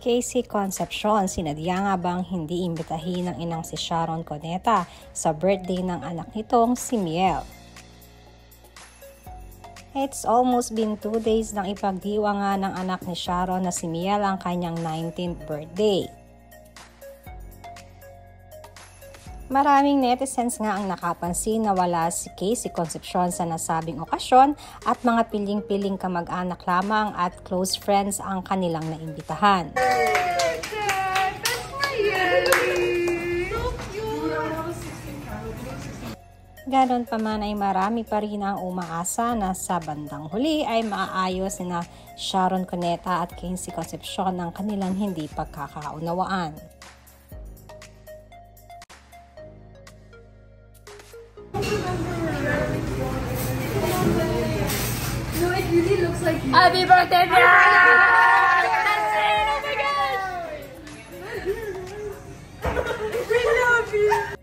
Casey Concepcion, sinadya nga bang hindi imbitahin ng inang si Sharon Cuneta sa birthday ng anak nitong si Miel? It's almost been 2 days nang ipagdiwa nga ng anak ni Sharon na si Miel ang kanyang 19th birthday. Maraming netizens nga ang nakapansin na wala si Casey Concepcion sa nasabing okasyon at mga piling-piling kamag-anak lamang at close friends ang kanilang naimbitahan. Ganon pa man ay marami pa rin ang umaasa na sa bandang huli ay maaayos na Sharon Cuneta at Casey Concepcion ang kanilang hindi pagkakaunawaan. No, it really looks like you. Happy birthday, Miel! Oh my gosh! We love you!